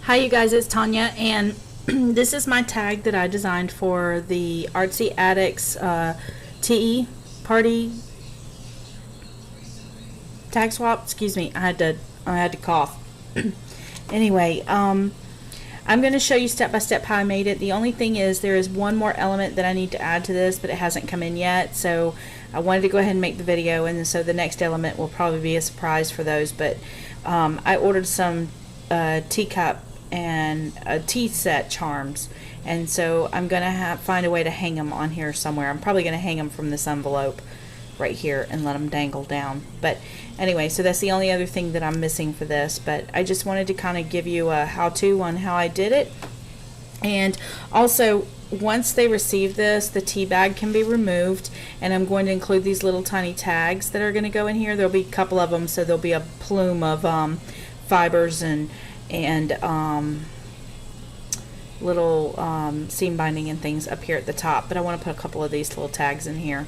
Hi you guys, it's Tonya, and this is my tag that I designed for the Artsy Attic's tea party tag swap. Excuse me, I had to cough. Anyway, I'm going to show you step by step how I made it. The only thing is there is one more element that I need to add to this, but it hasn't come in yet, so I wanted to go ahead and make the video, and so the next element will probably be a surprise for those. But I ordered some teacup and tea set charms, and so I'm going to find a way to hang them on here somewhere. I'm probably going to hang them from this envelope right here and let them dangle down. But anyway, so that's the only other thing that I'm missing for this, but I just wanted to kind of give you a how-to on how I did it. And also, once they receive this, the tea bag can be removed, and I'm going to include these little tiny tags that are going to go in here. There'll be a couple of them, so there'll be a plume of fibers and little seam binding and things up here at the top, but I want to put a couple of these little tags in here,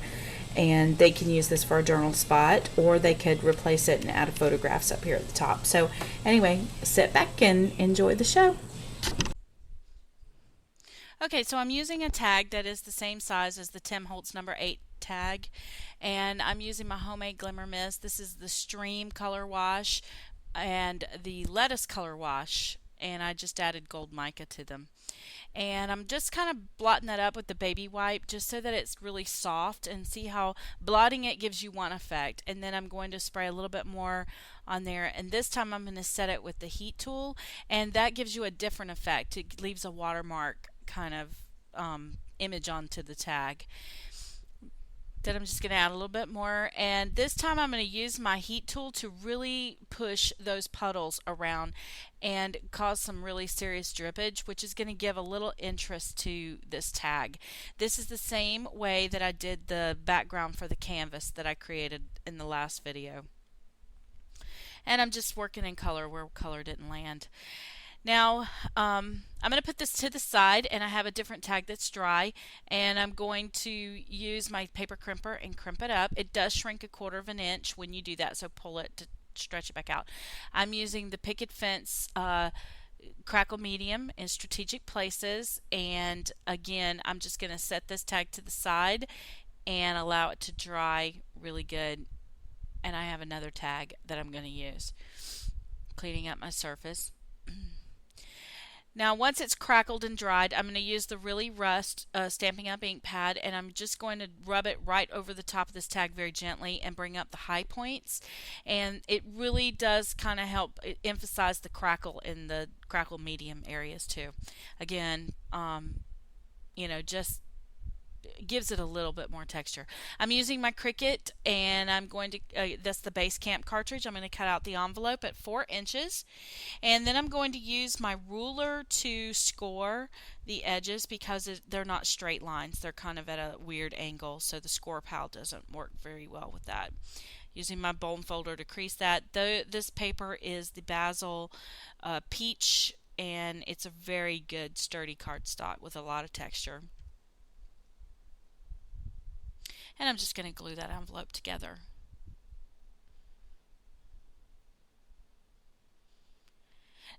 and they can use this for a journal spot, or they could replace it and add photographs up here at the top. So anyway, sit back and enjoy the show. Okay, so I'm using a tag that is the same size as the Tim Holtz number 8 tag, and I'm using my homemade Glimmer Mist. This is the Stream Color Wash and the Lettuce Color Wash, and I just added gold mica to them. And I'm just kind of blotting that up with the baby wipe just so that it's really soft, and see how blotting it gives you one effect. And then I'm going to spray a little bit more on there, and this time I'm going to set it with the heat tool, and that gives you a different effect. It leaves a watermark kind of image onto the tag. Then I'm just going to add a little bit more, and this time I'm going to use my heat tool to really push those puddles around and cause some really serious drippage, which is going to give a little interest to this tag. This is the same way that I did the background for the canvas that I created in the last video. And I'm just working in color where color didn't land. Now, I'm going to put this to the side, and I have a different tag that's dry, and I'm going to use my paper crimper and crimp it up. It does shrink 1/4 of an inch when you do that, so pull it to stretch it back out. I'm using the Picket Fence Crackle Medium in strategic places, and again, I'm just going to set this tag to the side and allow it to dry really good. And I have another tag that I'm going to use. Cleaning up my surface. Now, once it's crackled and dried, I'm going to use the Really Rust Stampin' Up! Ink pad, and I'm just going to rub it right over the top of this tag very gently and bring up the high points. And it really does kind of help emphasize the crackle in the crackle medium areas too. Again, just gives it a little bit more texture. I'm using my Cricut, and I'm going to, that's the base camp cartridge. I'm going to cut out the envelope at 4 inches, and then I'm going to use my ruler to score the edges because they're not straight lines. They're kind of at a weird angle, so the score pal doesn't work very well with that. Using my bone folder to crease that. This paper is the Basil Peach, and it's a very good sturdy cardstock with a lot of texture. And I'm just going to glue that envelope together.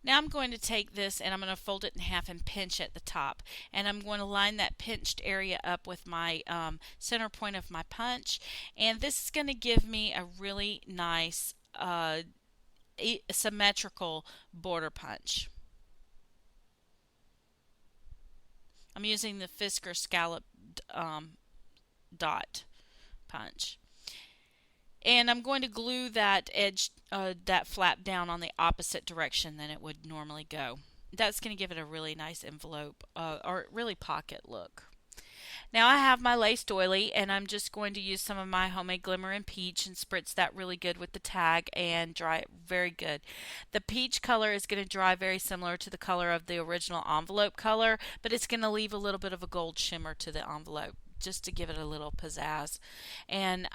Now I'm going to take this, and I'm going to fold it in half and pinch at the top. And I'm going to line that pinched area up with my center point of my punch. And this is going to give me a really nice symmetrical border punch. I'm using the Fisker scallop dot punch, and I'm going to glue that edge, that flap down on the opposite direction than it would normally go. That's going to give it a really nice envelope or really pocket look. Now I have my lace doily, and I'm just going to use some of my homemade Glimmer and Peach and spritz that really good with the tag and dry it very good. The peach color is going to dry very similar to the color of the original envelope color, but it's going to leave a little bit of a gold shimmer to the envelope just to give it a little pizzazz. And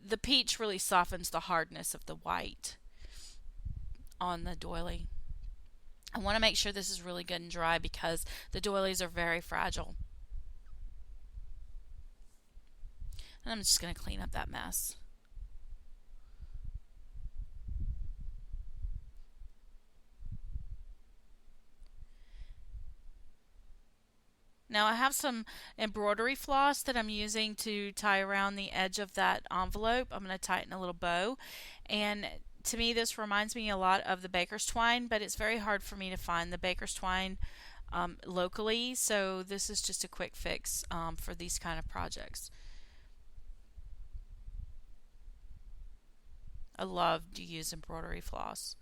the peach really softens the hardness of the white on the doily. I want to make sure this is really good and dry because the doilies are very fragile. And I'm just going to clean up that mess. Now I have some embroidery floss that I'm using to tie around the edge of that envelope. I'm going to tie it in a little bow. And to me, this reminds me a lot of the baker's twine, but it's very hard for me to find the baker's twine locally. So this is just a quick fix for these kind of projects. I love to use embroidery floss.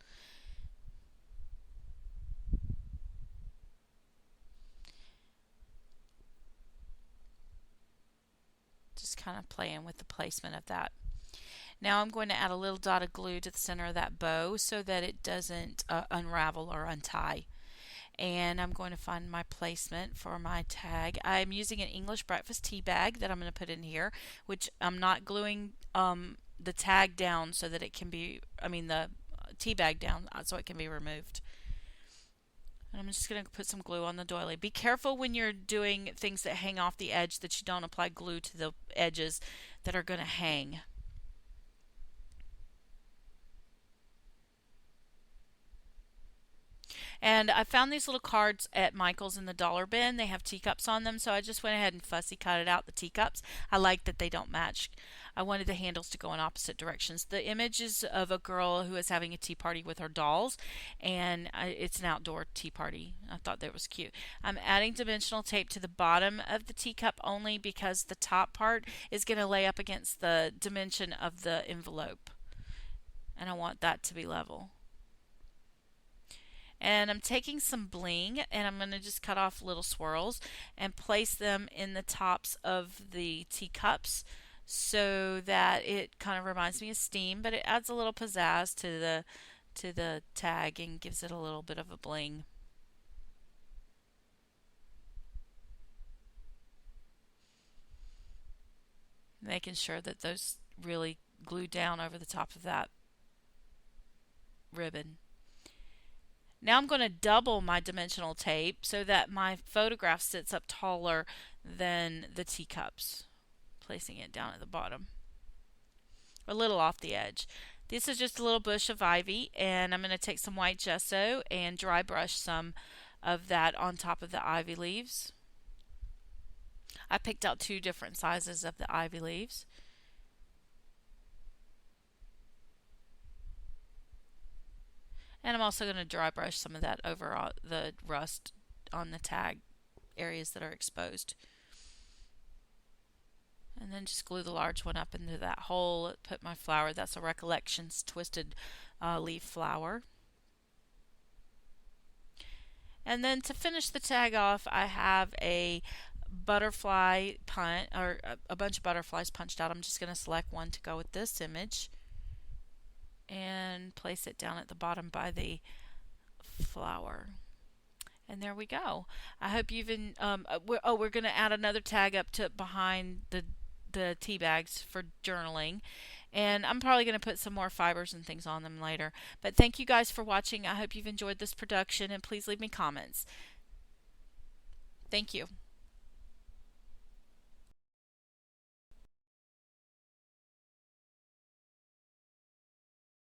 Just kind of playing with the placement of that. Now I'm going to add a little dot of glue to the center of that bow so that it doesn't unravel or untie. And I'm going to find my placement for my tag. I'm using an English breakfast tea bag that I'm going to put in here, which I'm not gluing the tag down so that it can be, the tea bag down so it can be removed. And I'm just going to put some glue on the doily. Be careful when you're doing things that hang off the edge that you don't apply glue to the edges that are going to hang. And I found these little cards at Michael's in the dollar bin. They have teacups on them, so I just went ahead and fussy cut it out, the teacups. I like that they don't match. I wanted the handles to go in opposite directions. The image is of a girl who is having a tea party with her dolls, and it's an outdoor tea party. I thought that was cute. I'm adding dimensional tape to the bottom of the teacup only because the top part is going to lay up against the dimension of the envelope, and I want that to be level. And I'm taking some bling and I'm going to just cut off little swirls and place them in the tops of the teacups so that it kind of reminds me of steam, but it adds a little pizzazz to the tag and gives it a little bit of a bling. Making sure that those really glue down over the top of that ribbon. Now I'm going to double my dimensional tape so that my photograph sits up taller than the teacups, placing it down at the bottom, a little off the edge. This is just a little bush of ivy, and I'm going to take some white gesso and dry brush some of that on top of the ivy leaves. I picked out 2 different sizes of the ivy leaves. And I'm also going to dry brush some of that over the rust on the tag areas that are exposed. And then just glue the large one up into that hole. Put my flower, that's a Recollections twisted leaf flower. And then to finish the tag off, I have a butterfly punch, or a bunch of butterflies punched out. I'm just going to select one to go with this image and place it down at the bottom by the flower. And there we go. I hope you've we're going to add another tag up to behind the tea bags for journaling, and I'm probably going to put some more fibers and things on them later. But thank you guys for watching. I hope you've enjoyed this production, and please leave me comments. Thank you.